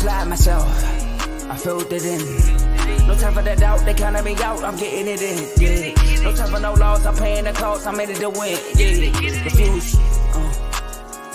applied myself, I filled it in. No time for the doubt, they counted me out, I'm getting it in, yeah. No time for no loss, I'm paying the cost, I'm in it to win, yeah. Refuse,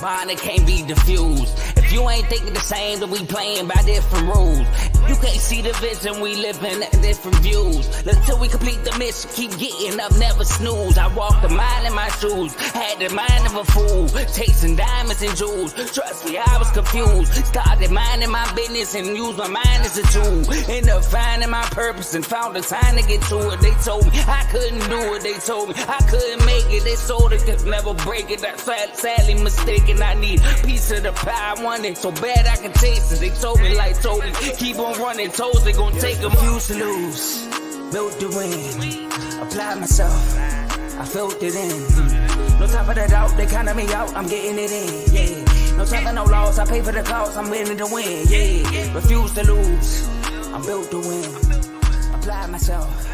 mine it can't be diffused. If you ain't thinking the same, then we playing by different rules. You can't see the vision, we living at different views. Until we complete the mission, keep getting up, never snooze. I walked a mile in my shoes, had the mind of a fool, chasing diamonds and jewels. Trust me, I was confused. Started minding my business and used my mind as a tool. Ended up finding my purpose and found the time to get to it. They told me I couldn't do it, they told me I couldn't make it. They sold it, could never break it. That's sadly mistaken. I need a piece of the pie, I want it so bad I can taste it. They told me like told me, keep on running toes, they gon' take them. Refuse to lose, built to win, applied myself, I filled it in. No time for the doubt, they counted me out, I'm getting it in, yeah. No time for no loss, I pay for the cost, I'm winning to win, yeah. Refuse to lose, I'm built to win, applied myself.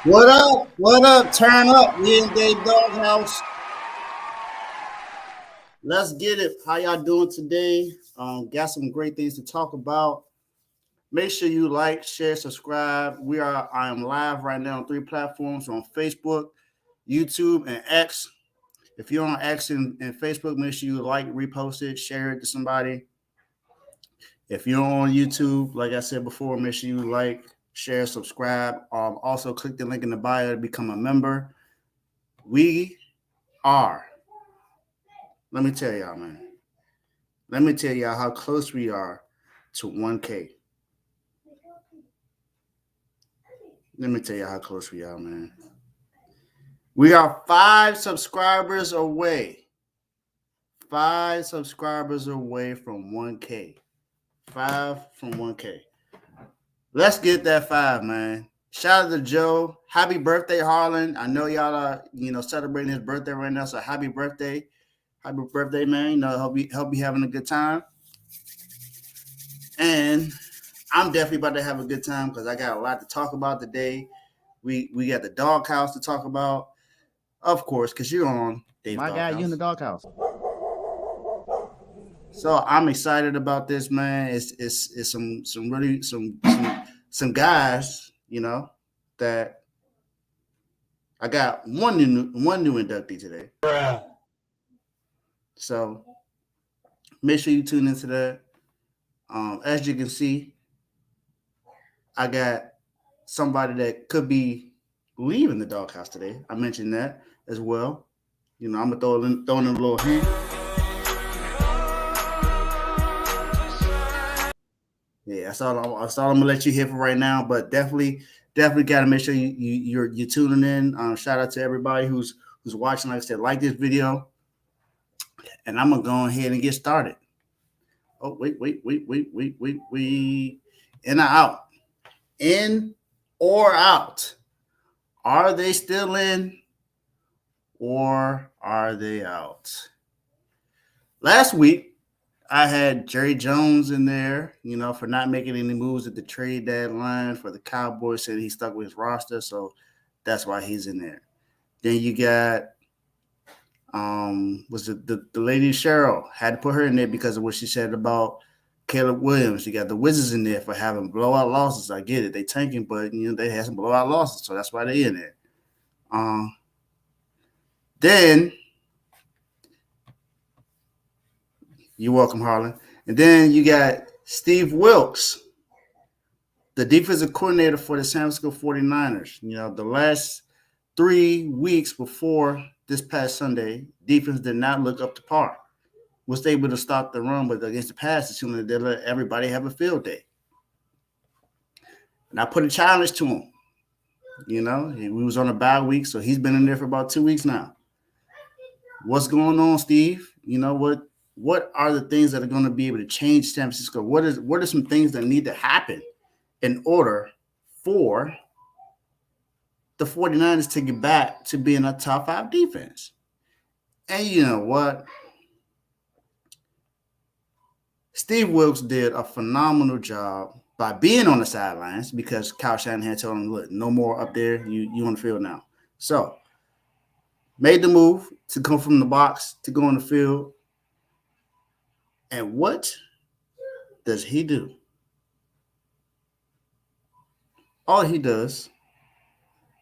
What up? What up? Turn up. We in Dave Doghouse. Let's get it. How y'all doing today? Got some great things to talk about. Make sure you like, share, subscribe. I am live right now on 3 platforms: on Facebook, YouTube, and X. If you're on X and Facebook, make sure you like, repost it, share it to somebody. If you're on YouTube, like I said before, make sure you like, share, subscribe. Also, click the link in the bio to become a member. Let me tell y'all, man. Let me tell y'all how close we are to 1K. Let me tell you how close we are, man. We are 5 subscribers away. 5 subscribers away from 1K. 5 from 1K. Let's get that 5, man. Shout out to Joe. Happy birthday, Harlan. I know y'all are, celebrating his birthday right now, so happy birthday. Happy birthday, man. Hope you having a good time. And I'm definitely about to have a good time because I got a lot to talk about today. We got the doghouse to talk about, of course, because you're on Dave's Doghouse. My guy, you in the doghouse. So I'm excited about this, man. It's some guys, that I got one new inductee today. So make sure you tune into that. As you can see, I got somebody that could be leaving the doghouse today. I mentioned that as well. I'm gonna throw in a little hint. Yeah, that's all I'm gonna let you hear for right now. But definitely got to make sure you're tuning in. Shout out to everybody who's watching. Like I said, like this video, and I'm gonna go ahead and get started. Oh, wait. In or out? In or out? Are they still in, or are they out? Last week, I had Jerry Jones in there, for not making any moves at the trade deadline for the Cowboys. Said he stuck with his roster, so that's why he's in there. Then you got, was it the lady Cheryl? Had to put her in there because of what she said about Caleb Williams. You got the Wizards in there for having blowout losses. I get it, they tanking, but they had some blowout losses, so that's why they in there. Then. You're welcome, Harlan. And then you got Steve Wilks, the defensive coordinator for the San Francisco 49ers. The last 3 weeks before this past Sunday, defense did not look up to par. Was able to stop the run, but against the pass, assuming that they let everybody have a field day. And I put a challenge to him. We was on a bye week, so he's been in there for about 2 weeks now. What's going on, Steve? What are the things that are going to be able to change San Francisco? What are some things that need to happen in order for the 49ers to get back to being a top 5 defense? And you know what? Steve Wilks did a phenomenal job by being on the sidelines because Kyle Shanahan told him, look, no more up there. You on the field now. So made the move to come from the box to go on the field. And what does he do? All he does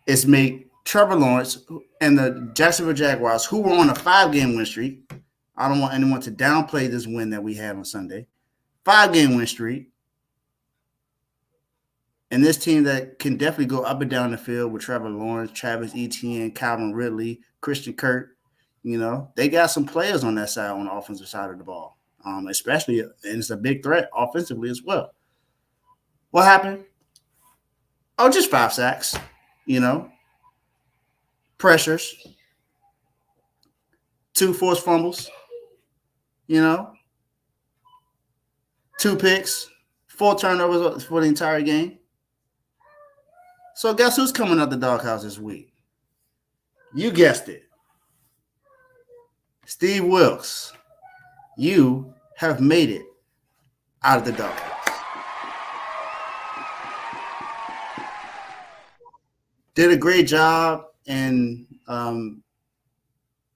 is make Trevor Lawrence and the Jacksonville Jaguars, who were on a 5-game win streak. I don't want anyone to downplay this win that we had on Sunday. 5-game win streak. And this team that can definitely go up and down the field with Trevor Lawrence, Travis Etienne, Calvin Ridley, Christian Kirk. They got some players on that side, on the offensive side of the ball, especially, and it's a big threat offensively as well. What happened? Oh, just 5 sacks, pressures, 2 forced fumbles, 2 picks, 4 turnovers for the entire game. So guess who's coming out the doghouse this week? You guessed it. Steve Wilks. You have made it out of the doghouse. Did a great job in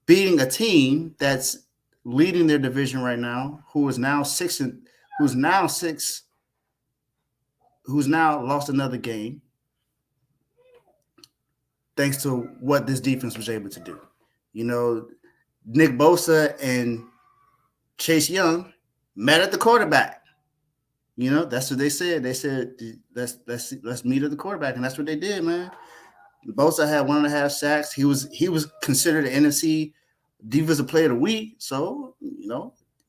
beating a team that's leading their division right now, who's now lost another game, thanks to what this defense was able to do. Nick Bosa and Chase Young met at the quarterback. That's what they said. They said, let's meet at the quarterback, and that's what they did, man. Bosa had 1.5 sacks. He was considered an NFC Defensive Player of the Week. So,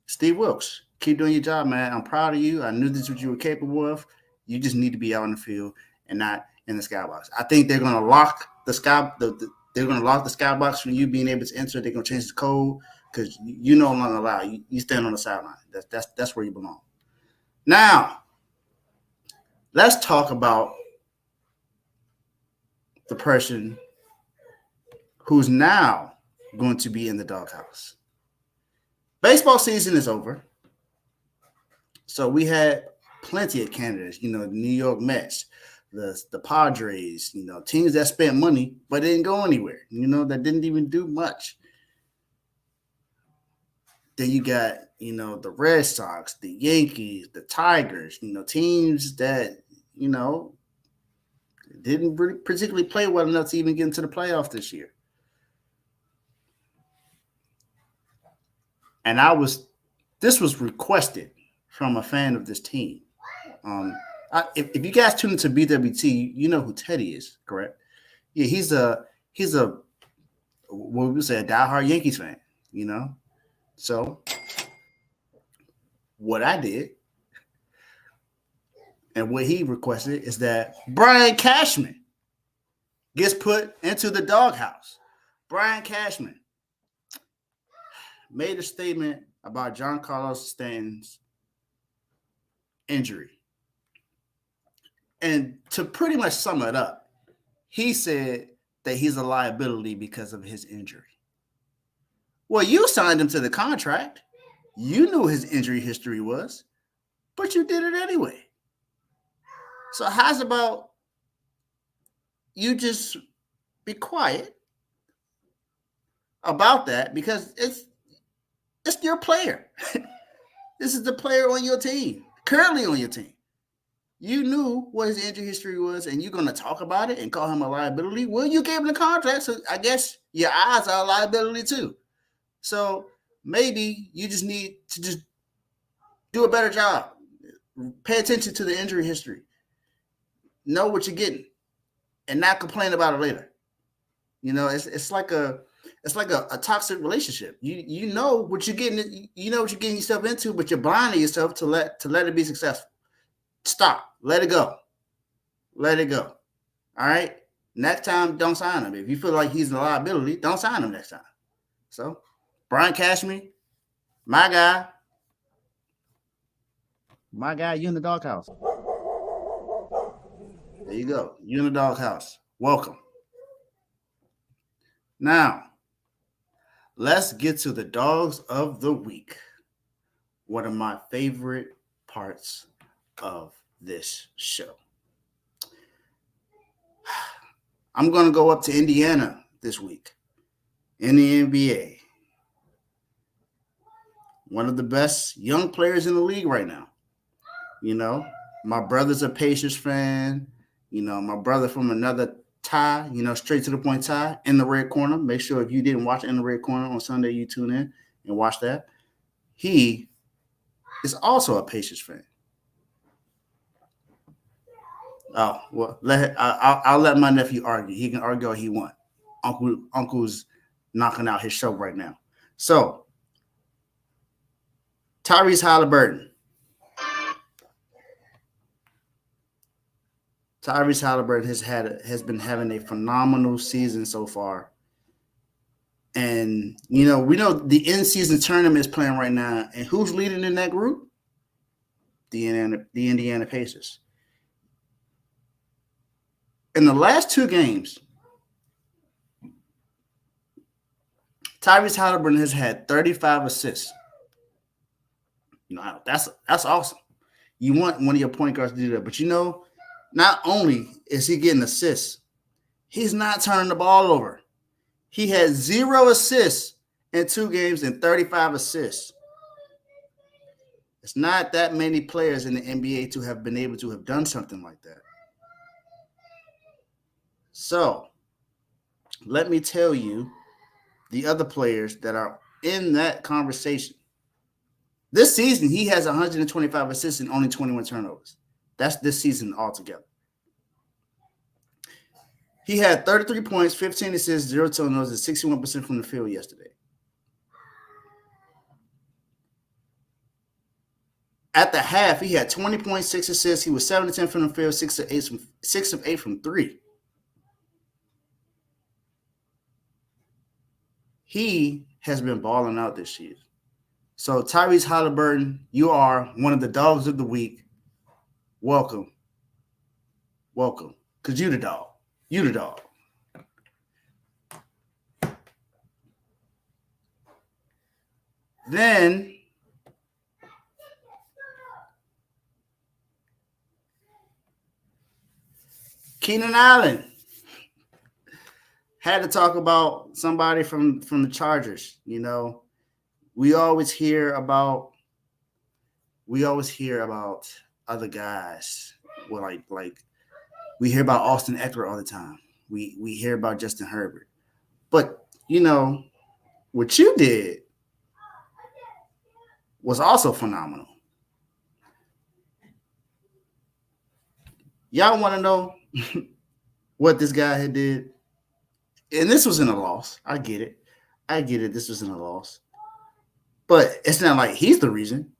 Steve Wilks, keep doing your job, man. I'm proud of you. I knew this was what you were capable of. You just need to be out in the field and not in the skybox. I think they're going to lock the skybox from you being able to enter. They're going to change the code because you no longer allow. You stand on the sideline. That's where you belong. Now, let's talk about the person who's now going to be in the doghouse. Baseball season is over. So we had plenty of candidates, the New York Mets, the Padres, teams that spent money but didn't go anywhere, that didn't even do much. Then you got, the Red Sox, the Yankees, the Tigers, teams that, didn't really particularly play well enough to even get into the playoffs this year. And this was requested from a fan of this team. If you guys tune into BWT, you know who Teddy is, correct? Yeah, he's a what we would say a diehard Yankees fan, So what I did and what he requested is that Brian Cashman gets put into the doghouse. Brian Cashman made a statement about Giancarlo Stanton's injury. And to pretty much sum it up, he said that he's a liability because of his injury. Well, you signed him to the contract. You knew his injury history was, but you did it anyway. So how's about you just be quiet about that, because it's your player. This is the player on your team, currently on your team. You knew what his injury history was, and you're going to talk about it and call him a liability? Well, you gave him the contract, so I guess your eyes are a liability too. So maybe you just need to just do a better job. Pay attention to the injury history. Know what you're getting and not complain about it later. It's like a toxic relationship. You know what you're getting, what you're getting yourself into, but you're blinding yourself to let it be successful. Stop. Let it go. Let it go. All right. Next time, don't sign him. If you feel like he's a liability, don't sign him next time. So, Brian Cashman, my guy, you in the doghouse. There you go. You in the doghouse. Welcome. Now, let's get to the dogs of the week. One of my favorite parts of this show. I'm going to go up to Indiana this week. in the NBA. One of the best young players in the league right now. You know, my brother's a Pacers fan. You know, my brother from another tie, straight to the point tie in the red corner. Make sure if you didn't watch in the red corner on Sunday, you tune in and watch that. He is also a Pacers fan. Oh well, I'll let my nephew argue. He can argue all he want. Uncle's knocking out his show right now. So Tyrese Halliburton. Tyrese Halliburton has been having a phenomenal season so far. And we know the in-season tournament is playing right now, and who's leading in that group? The Indiana Pacers. In the last two games, Tyrese Halliburton has had 35 assists. That's awesome. You want one of your point guards to do that, but not only is he getting assists, he's not turning the ball over. He had 0 assists in 2 games and 35 assists. It's not that many players in the NBA to have been able to have done something like that. So, let me tell you the other players that are in that conversation. This season, he has 125 assists and only 21 turnovers. That's this season altogether. He had 33 points, 15 assists, 0 turnovers, and 61% from the field yesterday. At the half, he had 20.6 assists. He was 7 of 10 from the field, 6 of 8 from 3. He has been balling out this year. So Tyrese Halliburton, you are one of the dogs of the week. Welcome. Because you the dog. You the dog. Then Keenan Allen had to talk about somebody from the Chargers. We always hear about other guys. Well, like we hear about Austin Eckler all the time. We hear about Justin Herbert. But what you did was also phenomenal. Y'all want to know what this guy had did? And this was in a loss. I get it. This was in a loss. But it's not like he's the reason.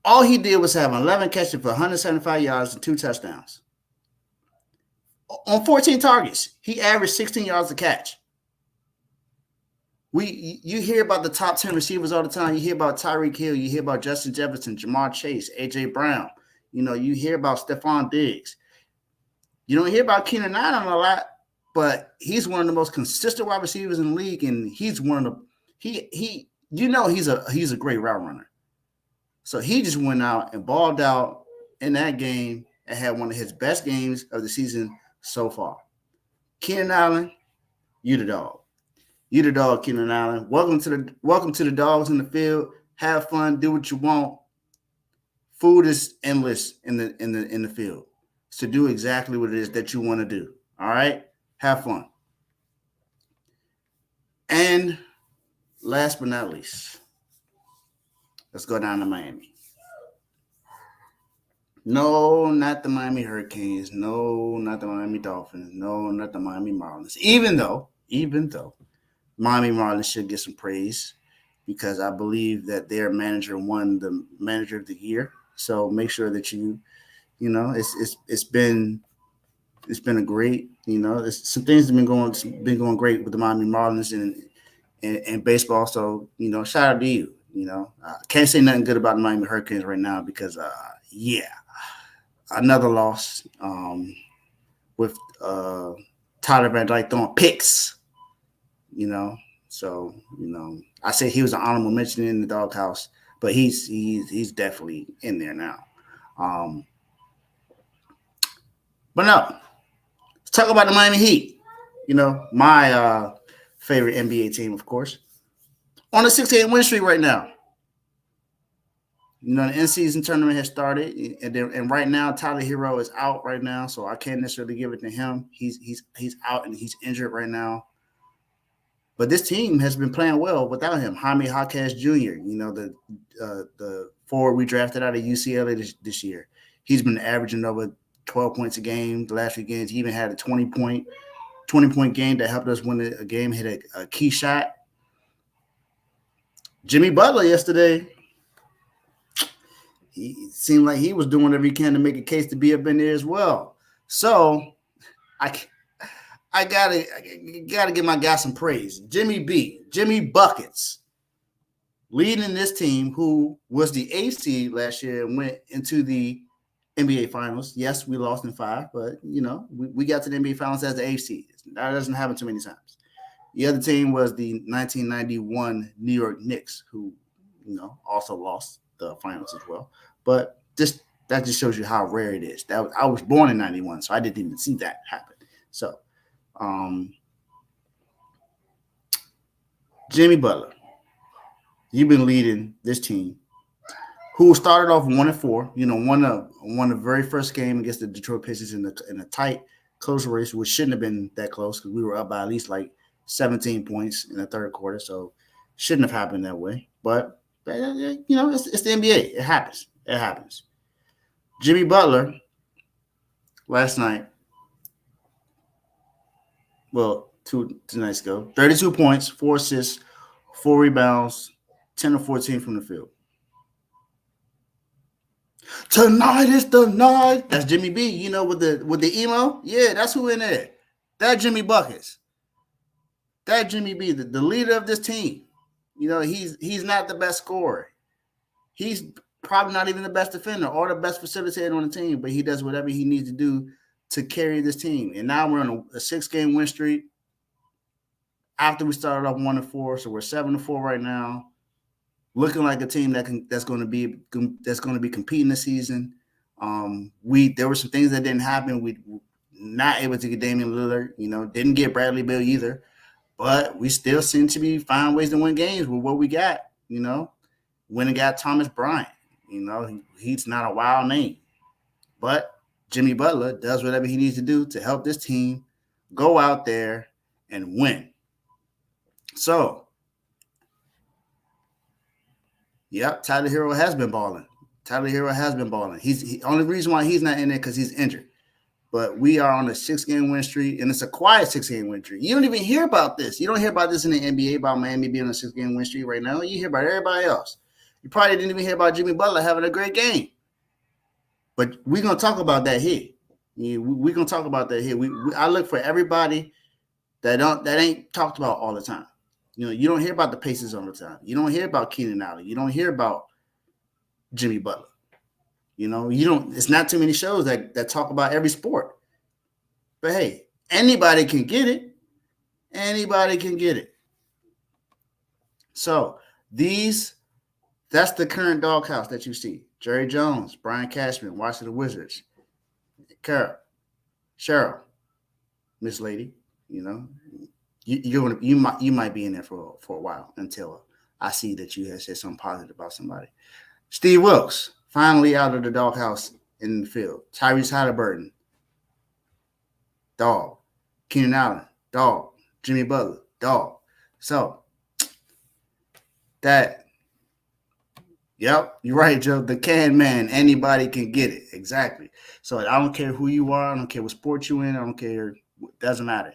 All he did was have 11 catches for 175 yards and 2 touchdowns. On 14 targets, he averaged 16 yards a catch. You hear about the top 10 receivers all the time. You hear about Tyreek Hill. You hear about Justin Jefferson, Jamar Chase, A.J. Brown. You hear about Stephon Diggs. You don't hear about Keenan Allen a lot, but he's one of the most consistent wide receivers in the league, and he's one of the he's a great route runner. So he just went out and balled out in that game and had one of his best games of the season so far. Keenan Allen, you the dog. You the dog, Keenan Allen. Welcome to the dogs in the field. Have fun, do what you want. Food is endless in the field. So do exactly what it is that you want to do. All right? Have fun. And last but not least, let's go down to Miami. No, not the Miami Hurricanes. No, not the Miami Dolphins. No, not the Miami Marlins. Even though Miami Marlins should get some praise because I believe that their manager won the Manager of the Year. So make sure that it's been a great, some things have been going great with the Miami Marlins and baseball. So shout out to you. I can't say nothing good about the Miami Hurricanes right now because another loss with Tyler Van Dyke throwing picks. So I say he was an honorable mention in the doghouse, but he's definitely in there now. But no, let's talk about the Miami Heat. My favorite NBA team, of course, on a 6-game win streak right now. You know, the in-season tournament has started, and right now Tyler Hero is out right now, so I can't necessarily give it to him. He's out and he's injured right now. But this team has been playing well without him. Jaime Jaquez Jr., you know, the forward we drafted out of UCLA this year. He's been averaging over 12 points a game the last few games. He even had a 20-point game that helped us win a game, hit a key shot. Jimmy Butler yesterday, he seemed like he was doing whatever he can to make a case to be up in there as well. So I gotta give my guy some praise. Jimmy Buckets, leading this team who was the 8th seed last year and went into the NBA Finals. Yes, we lost in 5, but you know we got to the NBA Finals as the 8th seed. That doesn't happen too many times. The other team was the 1991 New York Knicks, who also lost the finals as well. But that just shows you how rare it is. I was born in 91, so I didn't even see that happen. So, Jimmy Butler, you've been leading this team, who started off 1-4. You know, won the very first game against the Detroit Pistons in a tight, close race, which shouldn't have been that close because we were up by at least like 17 points in the third quarter, so shouldn't have happened that way. But it's the NBA. It happens. It happens. Jimmy Butler last night, well, two nights ago, 32 points, 4 assists, 4 rebounds, 10 of 14 from the field. Tonight is the night. That's Jimmy B. You know, with the emo. Yeah, that's who in there. That Jimmy Buckets. That Jimmy B, the leader of this team. You know, he's not the best scorer. He's probably not even the best defender or the best facilitator on the team, but he does whatever he needs to do to carry this team. And now we're on a 6-game win streak after we started off 1-4, so we're 7-4 right now, looking like a team that's going to be competing this season. There were some things that didn't happen. We not able to get Damian Lillard. Didn't get Bradley Beal either. But we still seem to be finding ways to win games with what we got, When we got Thomas Bryant, he's not a wild name. But Jimmy Butler does whatever he needs to do to help this team go out there and win. So, yep, Tyler Hero has been balling. He's only reason why he's not in there because he's injured. But we are on a 6-game win streak, and it's a quiet 6-game win streak. You don't even hear about this. You don't hear about this in the NBA, about Miami being on a 6-game win streak right now. You hear about everybody else. You probably didn't even hear about Jimmy Butler having a great game. But we're going to talk about that here. We're going to talk about that here. I look for everybody that ain't talked about all the time. You don't hear about the Pacers all the time. You don't hear about Keenan Allen. You don't hear about Jimmy Butler. It's not too many shows that talk about every sport. But hey, anybody can get it. Anybody can get it. So that's the current doghouse that you see. Jerry Jones, Brian Cashman, Washington Wizards, Carol, Cheryl, Miss Lady, you might be in there for a while until I see that you have said something positive about somebody. Steve Wilkes, finally out of the doghouse in the field. Tyrese Halliburton, dog. Keenan Allen, dog. Jimmy Butler, dog. So yep, you're right, Joe. The can man, anybody can get it. Exactly. So I don't care who you are. I don't care what sport you're in. I don't care. It doesn't matter.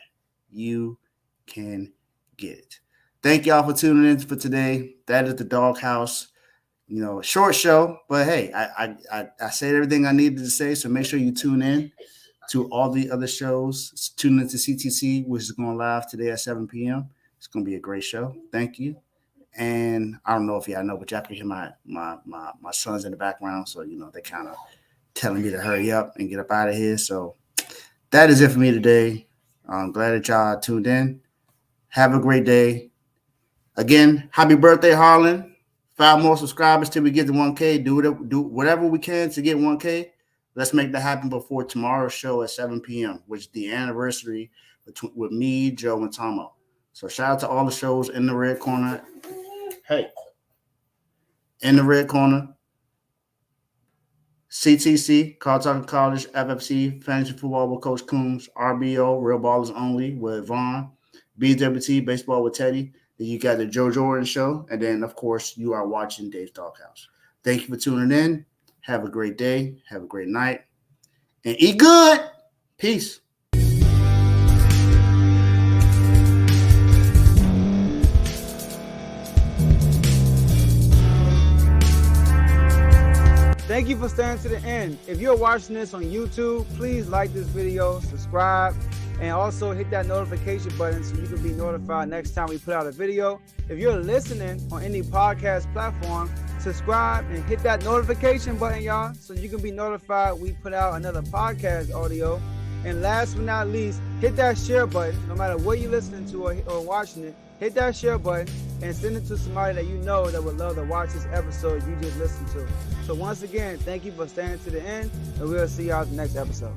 You can get it. Thank y'all for tuning in for today. That is the doghouse. Short show, but hey, I said everything I needed to say, so make sure you tune in to all the other shows. Tune into CTC, which is going live today at 7 p.m. It's going to be a great show. Thank you. And I don't know if y'all know, but y'all can hear my sons in the background, so they kind of telling me to hurry up and get up out of here. So that is it for me today. I'm glad that y'all tuned in. Have a great day. Again, happy birthday, Harlan. 5 more subscribers till we get to 1K. Do whatever we can to get 1K. Let's make that happen before tomorrow's show at 7 p.m., which is the anniversary with me, Joe, and Tomo. So shout out to all the shows in the red corner. Hey, in the red corner, CTC, Call Talking College, FFC, Fantasy Football with Coach Coombs, RBO, Real Ballers Only with Vaughn, BWT, Baseball with Teddy. Then you got the Joe Jordan Show. And then, of course, you are watching Dave's Doghouse. Thank you for tuning in. Have a great day. Have a great night. And eat good. Peace. Thank you for staying to the end. If you're watching this on YouTube, please like this video, subscribe, and also hit that notification button so you can be notified next time we put out a video. If you're listening on any podcast platform, subscribe and hit that notification button, y'all, so you can be notified we put out another podcast audio. And last but not least, hit that share button. No matter what you're listening to or watching it, hit that share button and send it to somebody that you know that would love to watch this episode you just listened to. So once again, thank you for staying to the end, and we'll see y'all in the next episode.